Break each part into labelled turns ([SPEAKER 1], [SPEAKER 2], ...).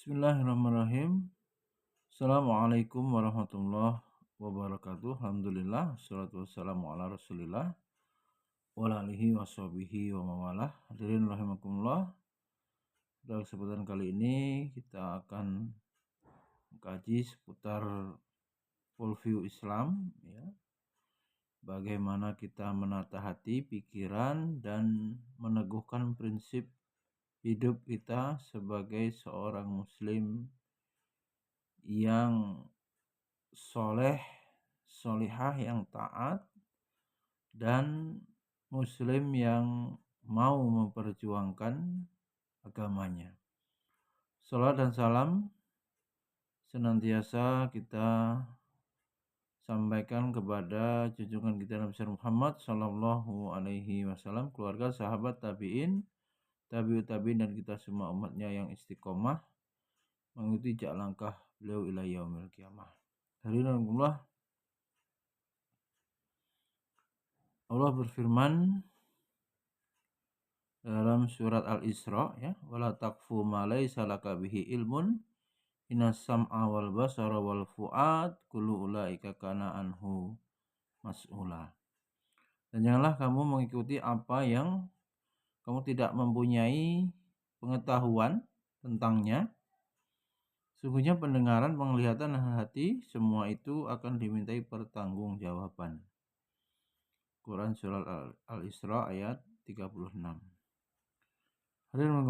[SPEAKER 1] Bismillahirrahmanirrahim. Assalamualaikum warahmatullahi wabarakatuh. Alhamdulillah, wassalatu wassalamu ala rasulillah wa ala alihi wa sahbihi wa mawalah. Hadirin rahimakumullah. Pada kesempatan kali ini kita akan mengkaji seputar full view Islam, ya. Bagaimana kita menata hati, pikiran, dan meneguhkan prinsip hidup kita sebagai seorang muslim yang soleh, solihah, yang taat, dan muslim yang mau memperjuangkan agamanya. Salat dan salam senantiasa kita sampaikan kepada junjungan kita Nabi Muhammad Sallallahu Alaihi Wasallam, keluarga, sahabat, tabiin, tabiut tabiin, dan kita semua umatnya yang istiqomah mengikuti jejak langkah beliau ila yaumil qiyamah. Hadirin Allah berfirman dalam surat Al-Isra, ya, wala taqfu ma laysa laka bihi ilmun innas sam'a wal basara wal fuad kullu ulaika kana anhu mas'ula. Dan janganlah kamu mengikuti apa yang kamu tidak mempunyai pengetahuan tentangnya. Sungguhnya pendengaran, penglihatan, dan hati semua itu akan dimintai pertanggungjawaban. Quran surat Al-Isra ayat 36. Hadirin,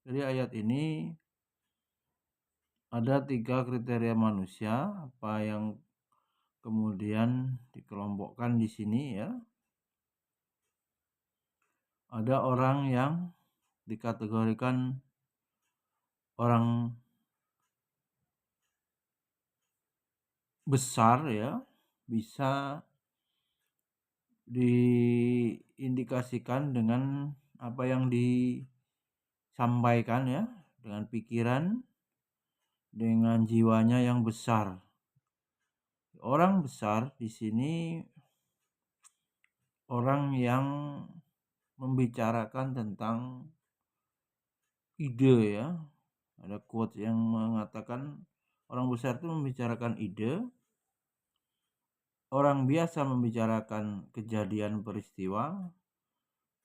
[SPEAKER 1] dari ayat ini ada 3 kriteria manusia, apa yang kemudian dikelompokkan di sini, ya. Ada orang yang dikategorikan orang besar, ya, bisa diindikasikan dengan apa yang disampaikan, ya, dengan pikiran, dengan jiwanya yang besar. Orang besar di sini orang yang membicarakan tentang ide, ya. Ada quote yang mengatakan orang besar itu membicarakan ide, orang biasa membicarakan kejadian peristiwa,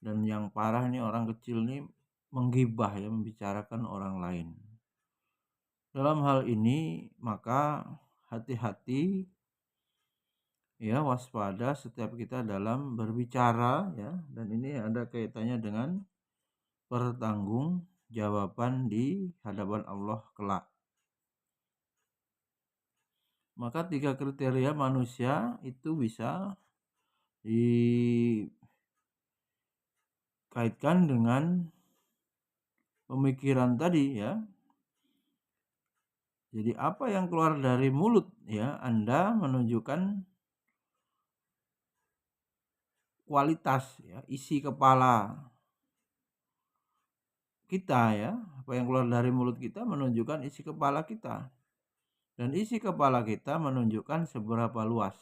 [SPEAKER 1] dan yang parah nih orang kecil nih menggibah, ya, membicarakan orang lain. Dalam hal ini maka hati-hati, ya, waspada setiap kita dalam berbicara, ya, dan ini ada kaitannya dengan pertanggungjawaban di hadapan Allah kelak. Maka 3 kriteria manusia itu bisa dikaitkan dengan pemikiran tadi, ya. Jadi apa yang keluar dari mulut, ya, Anda menunjukkan kualitas, ya, isi kepala kita, ya. Apa yang keluar dari mulut kita menunjukkan isi kepala kita. Dan isi kepala kita menunjukkan seberapa luas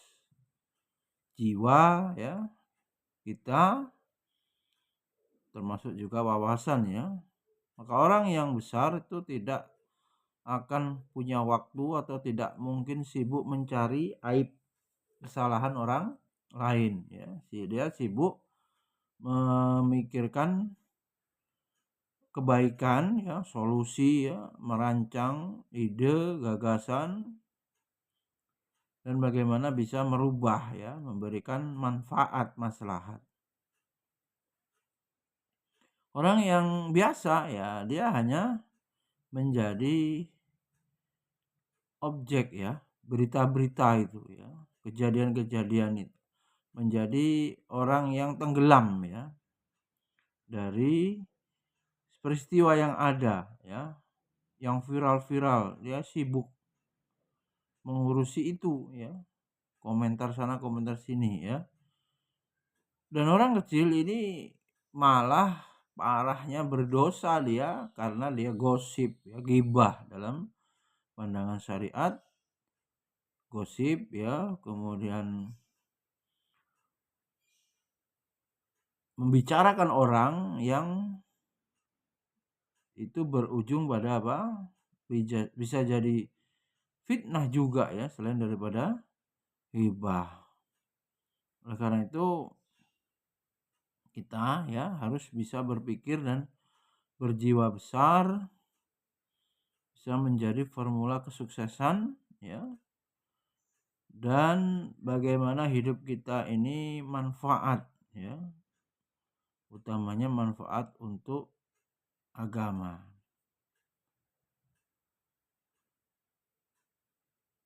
[SPEAKER 1] jiwa, ya, kita, termasuk juga wawasan, ya. Maka orang yang besar itu tidak akan punya waktu atau tidak mungkin sibuk mencari aib, kesalahan orang lain, ya. Dia sibuk memikirkan kebaikan, ya, solusi, ya, merancang ide, gagasan, dan bagaimana bisa merubah, ya, memberikan manfaat, maslahat. Orang yang biasa, ya, dia hanya menjadi objek, ya, berita-berita itu, ya, kejadian-kejadian itu, menjadi orang yang tenggelam, ya, dari peristiwa yang ada, ya, yang viral-viral. Dia sibuk mengurusi itu, ya, komentar sana komentar sini, ya. Dan orang kecil ini malah parahnya berdosa dia karena dia gosip, ya, ghibah dalam pandangan syariat. Gosip, ya, kemudian membicarakan orang itu berujung pada apa? Bisa jadi fitnah juga ya, selain daripada ghibah. Oleh karena itu kita ya harus bisa berpikir dan berjiwa besar, bisa menjadi formula kesuksesan ya, dan bagaimana hidup kita ini manfaat ya, utamanya manfaat untuk agama.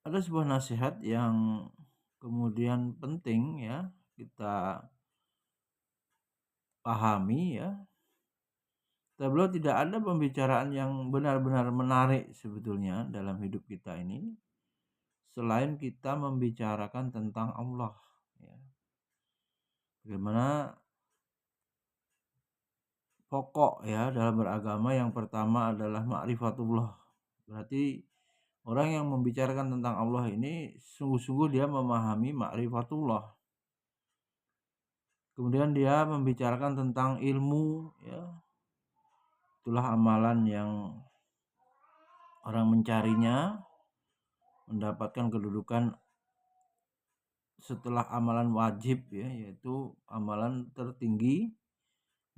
[SPEAKER 1] Ada sebuah nasihat yang kemudian penting ya kita pahami ya. Sebelum tidak ada pembicaraan yang benar-benar menarik sebetulnya dalam hidup kita ini selain kita membicarakan tentang Allah ya. Bagaimana pokok ya dalam beragama, yang pertama adalah ma'rifatullah. Berarti orang yang membicarakan tentang Allah ini sungguh-sungguh dia memahami ma'rifatullah. Kemudian dia membicarakan tentang ilmu ya. Itulah amalan yang orang mencarinya mendapatkan kedudukan setelah amalan wajib ya, yaitu amalan tertinggi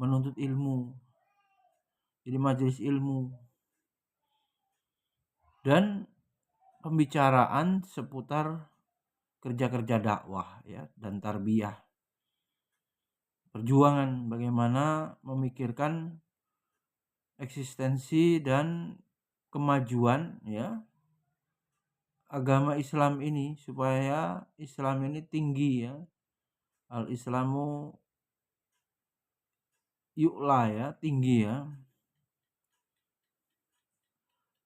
[SPEAKER 1] menuntut ilmu. Jadi majelis ilmu dan pembicaraan seputar kerja-kerja dakwah ya dan tarbiyah. Perjuangan bagaimana memikirkan eksistensi dan kemajuan ya agama Islam ini supaya Islam ini tinggi ya. Al-Islamu yu'la ya, tinggi ya.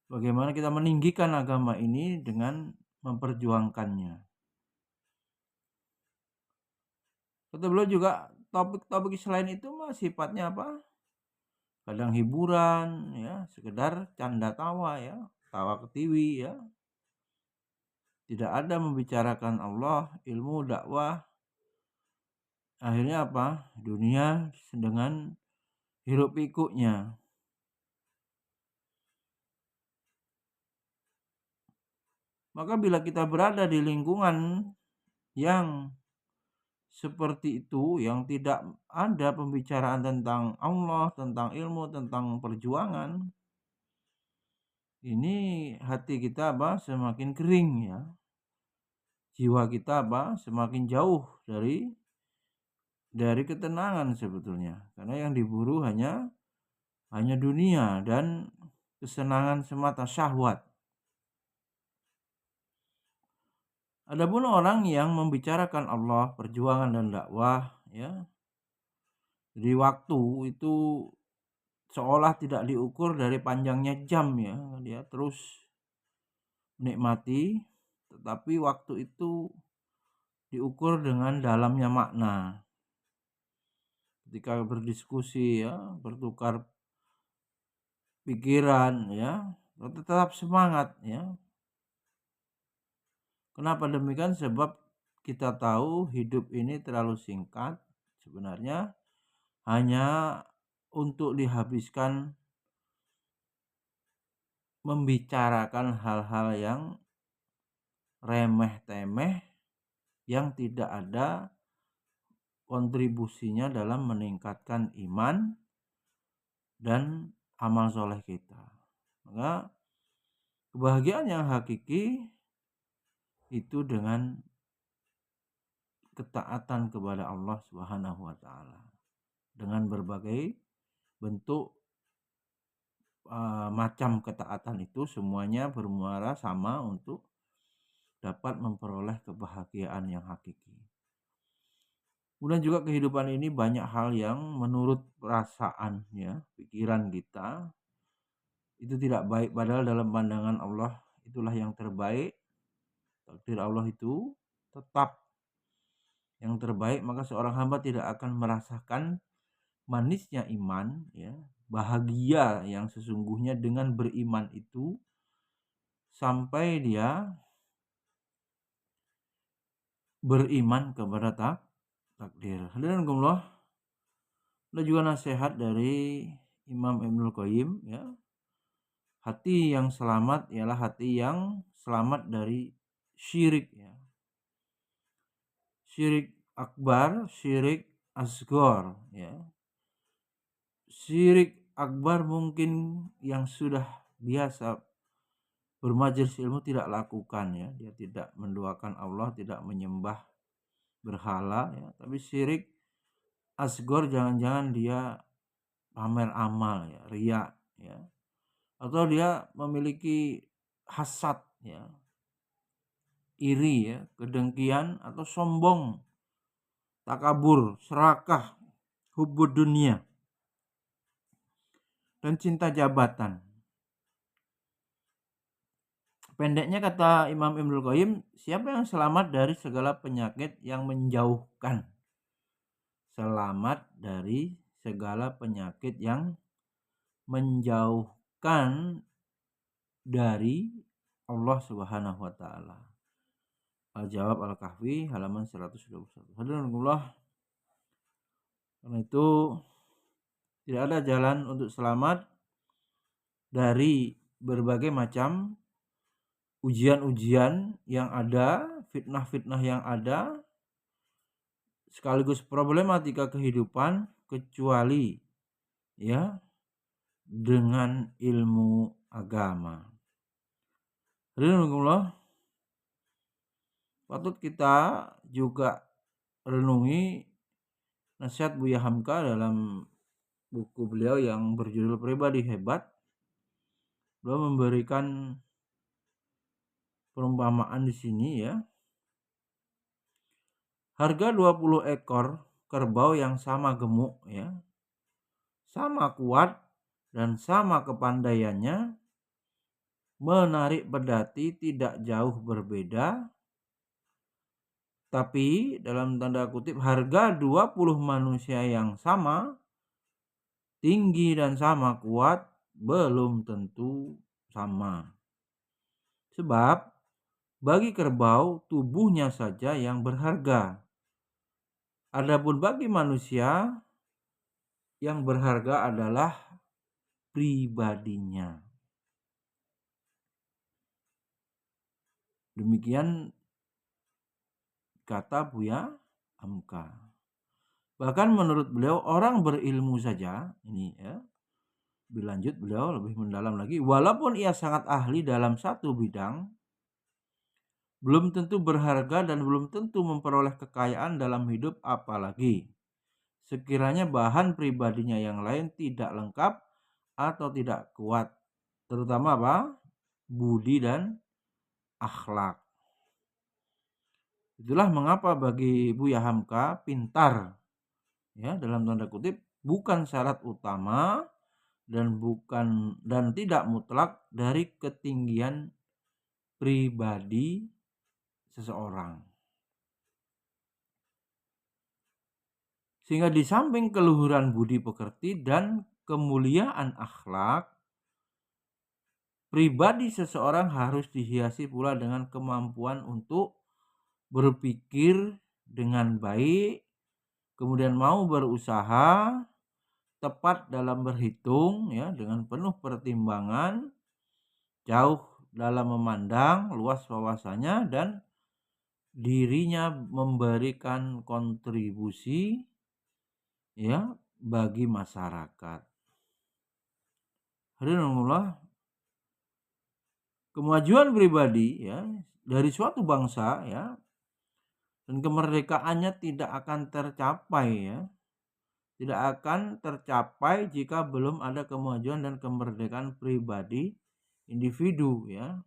[SPEAKER 1] Bagaimana kita meninggikan agama ini dengan memperjuangkannya. Kata beliau juga topik-topik selain itu mah sifatnya apa? Kadang hiburan ya, sekedar canda tawa ya, tawa ketiwi ya. Tidak ada membicarakan Allah, ilmu, dakwah. Akhirnya apa? Dunia dengan hiruk pikuknya. Maka bila kita berada di lingkungan yang seperti itu, yang tidak ada pembicaraan tentang Allah, tentang ilmu, tentang perjuangan, ini hati kita apa? Semakin kering ya. Jiwa kita apa? Semakin jauh dari ketenangan sebetulnya. Karena yang diburu hanya dunia dan kesenangan semata, syahwat. Adapun orang yang membicarakan Allah, perjuangan dan dakwah ya, jadi waktu itu seolah tidak diukur dari panjangnya jam ya, dia terus menikmati, tetapi waktu itu diukur dengan dalamnya makna. Ketika berdiskusi ya, bertukar pikiran ya, tetap semangat ya. Kenapa demikian? Sebab kita tahu hidup ini terlalu singkat sebenarnya, hanya untuk dihabiskan membicarakan hal-hal yang remeh-temeh yang tidak ada kontribusinya dalam meningkatkan iman dan amal soleh kita. Maka kebahagiaan yang hakiki itu dengan ketaatan kepada Allah Subhanahu wa taala dengan berbagai bentuk macam ketaatan itu, semuanya bermuara sama untuk dapat memperoleh kebahagiaan yang hakiki. Kemudian juga kehidupan ini banyak hal yang menurut perasaan ya, pikiran kita itu tidak baik, padahal dalam pandangan Allah itulah yang terbaik. Takdir Allah itu tetap yang terbaik, maka seorang hamba tidak akan merasakan manisnya iman ya, bahagia yang sesungguhnya dengan beriman itu sampai dia beriman kepada takdir. Hadirin Allah, ada juga nasihat dari Imam Ibnul Qayyim ya, Hati yang selamat ialah hati yang selamat dari syirik ya. Syirik akbar, syirik asghar ya. Syirik akbar mungkin yang sudah biasa bermajelis ilmu tidak lakukan ya. Dia tidak mendoakan Allah, tidak menyembah berhala ya. Tapi syirik asghar jangan-jangan dia pamer amal ya, riya ya. Atau dia memiliki hasad ya, iri ya, kedengkian atau sombong, takabur, serakah, hubbud dunia, dan cinta jabatan. Pendeknya kata Imam Ibnul Qayyim, siapa yang selamat dari segala penyakit yang menjauhkan? Selamat dari segala penyakit yang menjauhkan dari Allah Subhanahu wa taala. Al-Jawab Al-Kahfi halaman 121. Alhamdulillah. Karena itu tidak ada jalan untuk selamat dari berbagai macam ujian-ujian yang ada, fitnah-fitnah yang ada, sekaligus problematika kehidupan kecuali ya dengan ilmu agama. Alhamdulillah. Patut kita juga renungi nasihat Buya Hamka dalam buku beliau yang berjudul Pribadi Hebat. Beliau memberikan perumpamaan di sini ya. Harga 20 ekor kerbau yang sama gemuk ya, sama kuat dan sama kepandaiannya, menarik pedati tidak jauh berbeda. Tapi dalam tanda kutip harga 20 manusia yang sama, tinggi dan sama kuat belum tentu sama. Sebab bagi kerbau tubuhnya saja yang berharga. Adapun bagi manusia yang berharga adalah pribadinya. Demikian kata Buya Hamka. Bahkan menurut beliau orang berilmu saja, ini ya, lebih lanjut beliau lebih mendalam lagi, walaupun ia sangat ahli dalam satu bidang, belum tentu berharga dan belum tentu memperoleh kekayaan dalam hidup, apalagi sekiranya bahan pribadinya yang lain tidak lengkap atau tidak kuat, terutama apa? Budi dan akhlak. Itulah mengapa bagi Buya Hamka pintar ya dalam tanda kutip bukan syarat utama dan tidak mutlak dari ketinggian pribadi seseorang. Sehingga di samping keluhuran budi pekerti dan kemuliaan akhlak, pribadi seseorang harus dihiasi pula dengan kemampuan untuk berpikir dengan baik, kemudian mau berusaha, tepat dalam berhitung ya, dengan penuh pertimbangan, jauh dalam memandang, luas wawasannya, dan dirinya memberikan kontribusi ya bagi masyarakat. Alhamdulillah, kemajuan pribadi ya dari suatu bangsa ya dan kemerdekaannya tidak akan tercapai ya. Tidak akan tercapai jika belum ada kemajuan dan kemerdekaan pribadi individu ya.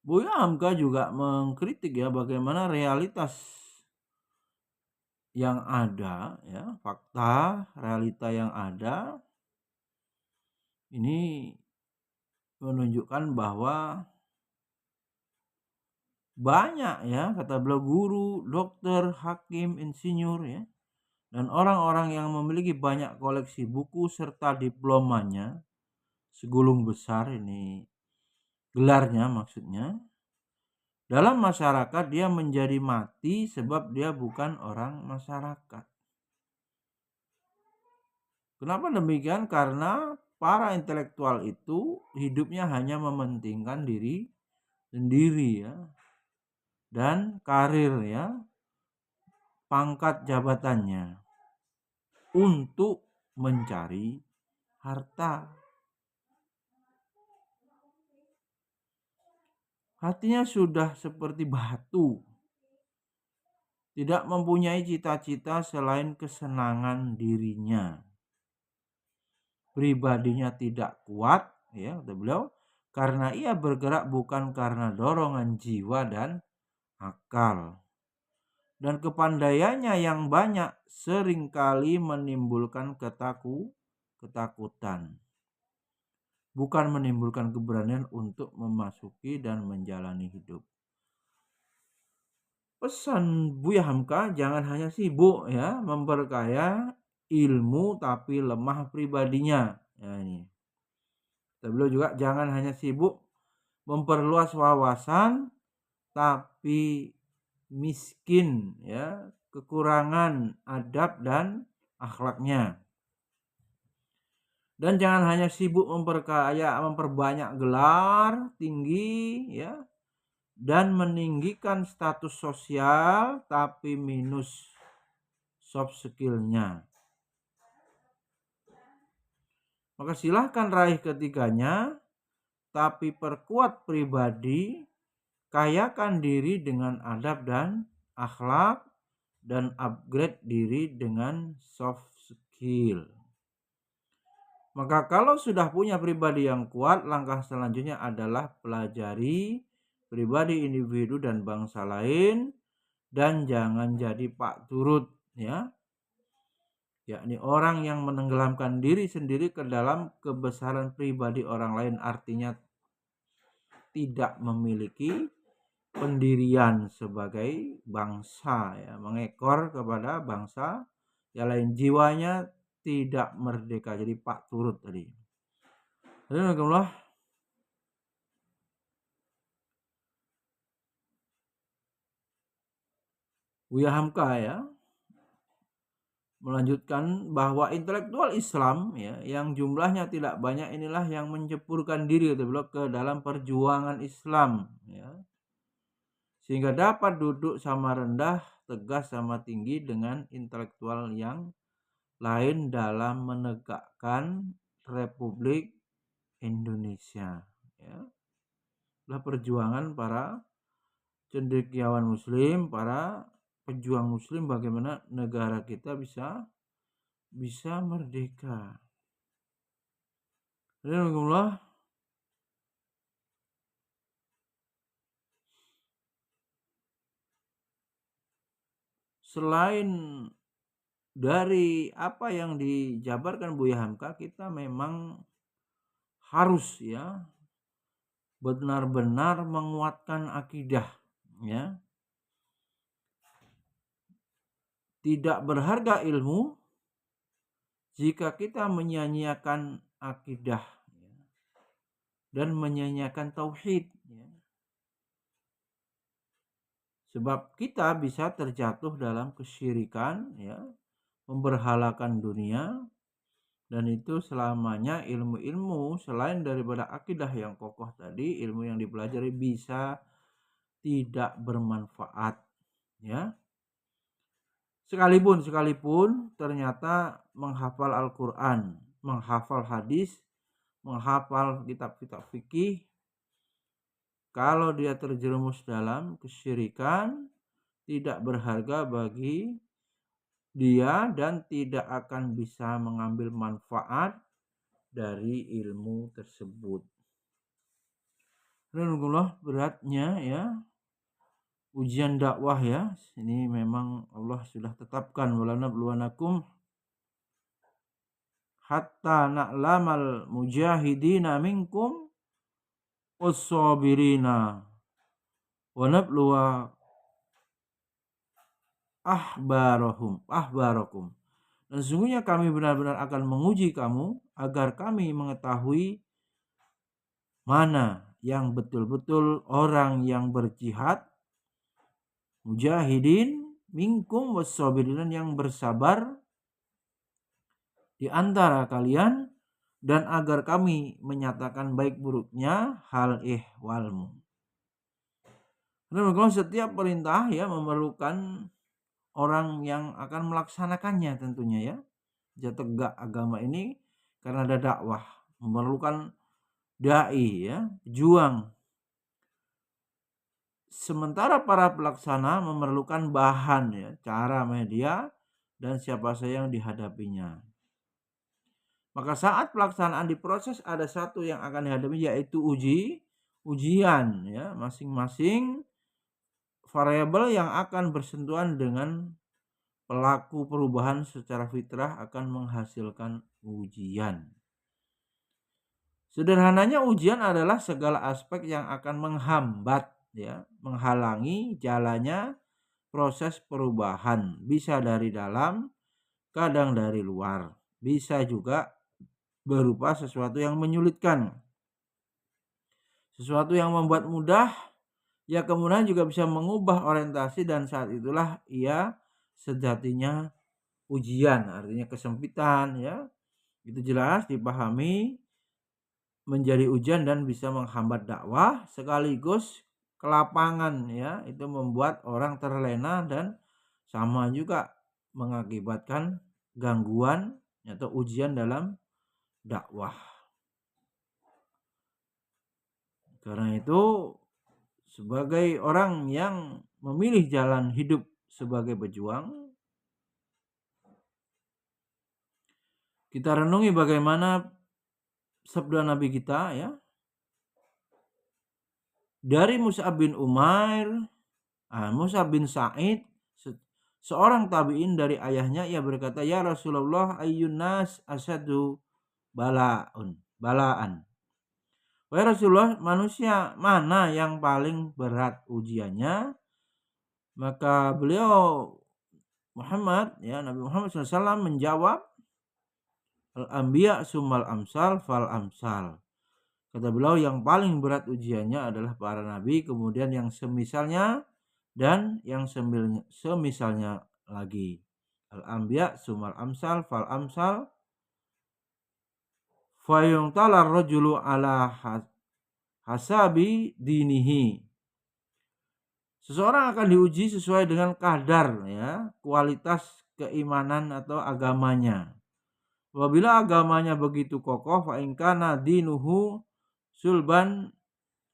[SPEAKER 1] Buya Hamka juga mengkritik ya bagaimana realitas yang ada ya, fakta realita yang ada ini menunjukkan bahwa banyak ya, kata beliau, guru, dokter, hakim, insinyur ya, dan orang-orang yang memiliki banyak koleksi buku serta diplomanya segulung besar, ini gelarnya maksudnya, Dalam masyarakat dia menjadi mati sebab dia bukan orang masyarakat. Kenapa demikian? Karena para intelektual itu hidupnya hanya mementingkan diri sendiri ya, dan karir ya, pangkat jabatannya untuk mencari harta. Hatinya sudah seperti batu, tidak mempunyai cita-cita selain kesenangan dirinya. Pribadinya tidak kuat, ya kata beliau, karena ia bergerak bukan karena dorongan jiwa dan akal. Dan kepandaiannya yang banyak seringkali menimbulkan ketakutan, bukan menimbulkan keberanian untuk memasuki dan menjalani hidup. Pesan Buya Hamka, jangan hanya sibuk ya memperkaya ilmu tapi lemah pribadinya. Ya ini. Beliau juga jangan hanya sibuk memperluas wawasan tapi miskin ya, kekurangan adab dan akhlaknya. Dan jangan hanya sibuk memperbanyak gelar tinggi ya, dan meninggikan status sosial tapi minus soft skillnya. Maka silahkan raih ketiganya, tapi perkuat pribadi, kayakan diri dengan adab dan akhlak, dan upgrade diri dengan soft skill. Maka kalau sudah punya pribadi yang kuat, langkah selanjutnya adalah pelajari pribadi individu dan bangsa lain, dan jangan jadi pak turut ya, yakni orang yang menenggelamkan diri sendiri ke dalam kebesaran pribadi orang lain, artinya tidak memiliki pendirian sebagai bangsa ya, mengekor kepada bangsa yang lain, jiwanya tidak merdeka, jadi pak turut tadi. Alhamdulillah. Buya Hamka ya melanjutkan bahwa intelektual Islam ya yang jumlahnya tidak banyak inilah yang menceburkan diri ke dalam perjuangan Islam ya, sehingga dapat duduk sama rendah, tegas sama tinggi dengan intelektual yang lain dalam menegakkan Republik Indonesia ya. Adalah perjuangan para cendekiawan muslim, para pejuang muslim, bagaimana negara kita bisa merdeka. Alhamdulillah. Selain dari apa yang dijabarkan Buya Hamka, kita memang harus ya benar-benar menguatkan akidah ya. Tidak berharga ilmu jika kita menyia-nyiakan akidah ya, dan menyia-nyiakan tauhid ya. Sebab kita bisa terjatuh dalam kesyirikan ya, memberhalakan dunia, dan itu selamanya ilmu-ilmu selain daripada akidah yang kokoh tadi, ilmu yang dipelajari bisa tidak bermanfaat ya. Sekalipun ternyata menghafal Al-Quran, menghafal hadis, menghafal kitab-kitab fikih, kalau dia terjerumus dalam kesyirikan, tidak berharga bagi dia dan tidak akan bisa mengambil manfaat dari ilmu tersebut. Alhamdulillah, beratnya ya ujian dakwah ya. Ini memang Allah sudah tetapkan, walanabluwanakum hatta na'lamal mujahidina minkum was-sabirina wa nabluwa ahbarakum. Dan sesungguhnya kami benar-benar akan menguji kamu agar kami mengetahui mana yang betul-betul orang yang berjihad, mujahidin minkum wassabirin, yang bersabar di antara kalian, dan agar kami menyatakan baik buruknya hal ihwalmu. Karena setiap perintah ya memerlukan orang yang akan melaksanakannya tentunya ya. Jadi tegak agama ini karena ada dakwah, memerlukan dai ya, juang. Sementara para pelaksana memerlukan bahan ya, cara, media, dan siapa saja yang dihadapinya. Maka saat pelaksanaan diproses ada satu yang akan dihadapi, yaitu ujian ya, masing-masing variabel yang akan bersentuhan dengan pelaku perubahan secara fitrah akan menghasilkan ujian. Sederhananya ujian adalah segala aspek yang akan menghambat ya, menghalangi jalannya proses perubahan, bisa dari dalam, kadang dari luar, bisa juga berupa sesuatu yang menyulitkan, sesuatu yang membuat mudah, ya kemudian juga bisa mengubah orientasi, dan saat itulah ia sejatinya ujian, artinya kesempitan ya. Itu jelas dipahami menjadi ujian dan bisa menghambat dakwah, sekaligus kelapangan ya, itu membuat orang terlena dan sama juga mengakibatkan gangguan atau ujian dalam dakwah. Karena itu sebagai orang yang memilih jalan hidup sebagai pejuang, kita renungi bagaimana sabda Nabi kita ya. Dari Mus'ab bin Umair, Mus'ab bin Sa'id, seorang tabi'in, dari ayahnya, ia berkata, ya Rasulullah, ayyun nas asyadu balaan. Wahai Rasulullah, manusia mana yang paling berat ujiannya? Maka beliau Muhammad ya, Nabi Muhammad SAW menjawab, al-anbiya summal amsal fal amsal. Kata beliau, yang paling berat ujiannya adalah para nabi, kemudian yang semisalnya, dan yang semisalnya lagi. Al-anbiya summal amsal fal amsal. Fayungtalar rajulu ala hasabi dinihi. Seseorang akan diuji sesuai dengan kadar ya, kualitas keimanan atau agamanya. Apabila agamanya begitu kokoh, fa in kana dinuhu sulban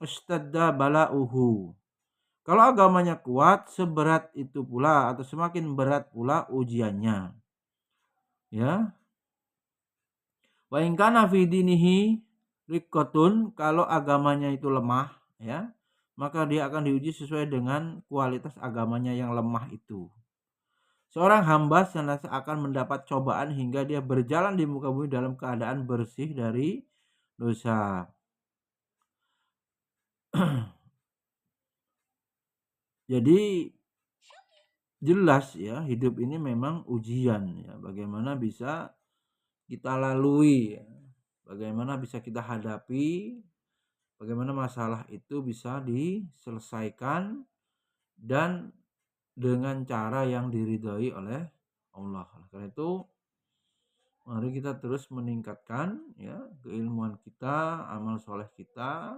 [SPEAKER 1] istadda bala'uhu. Kalau agamanya kuat, seberat itu pula atau semakin berat pula ujiannya. Ya. Wa in kana fi dinihi riqqatun, kalau agamanya itu lemah ya, maka dia akan diuji sesuai dengan kualitas agamanya yang lemah itu. Seorang hamba senantiasa akan mendapat cobaan hingga dia berjalan di muka bumi dalam keadaan bersih dari dosa. Jadi jelas ya, hidup ini memang ujian ya. Bagaimana bisa kita lalui ya, bagaimana bisa kita hadapi, bagaimana masalah itu bisa diselesaikan dan dengan cara yang diridhoi oleh Allah. Karena itu mari kita terus meningkatkan ya keilmuan kita, amal soleh kita,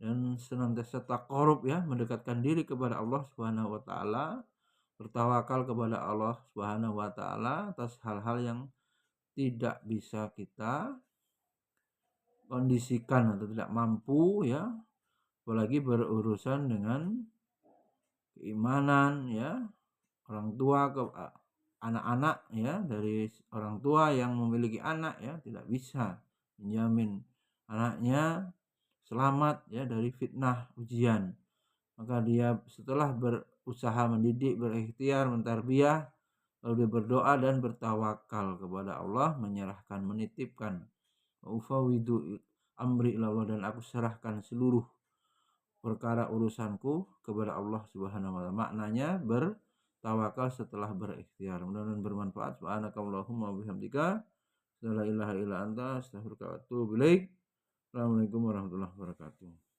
[SPEAKER 1] dan senantiasa taqarrub ya, mendekatkan diri kepada Allah Subhanahu wa taala, bertawakal kepada Allah Subhanahu wa taala atas hal-hal yang tidak bisa kita kondisikan atau tidak mampu ya, apalagi berurusan dengan keimanan ya, orang tua ke anak-anak ya, dari orang tua yang memiliki anak ya, tidak bisa menjamin anaknya selamat ya dari fitnah ujian. Maka dia setelah berusaha mendidik, berikhtiar, mentarbiyah, lalu dia berdoa dan bertawakal kepada Allah, menyerahkan, menitipkan, ufawidu amri ilallah, dan aku serahkan seluruh perkara urusanku kepada Allah Subhanahu wa taala. Maknanya bertawakal setelah berikhtiar. Mudah-mudahan bermanfaat. Subhanakallahumma wabihamdika, la ilaha illa anta, astaghfiruka wa atubu ilaik. Assalamualaikum warahmatullahi wabarakatuh.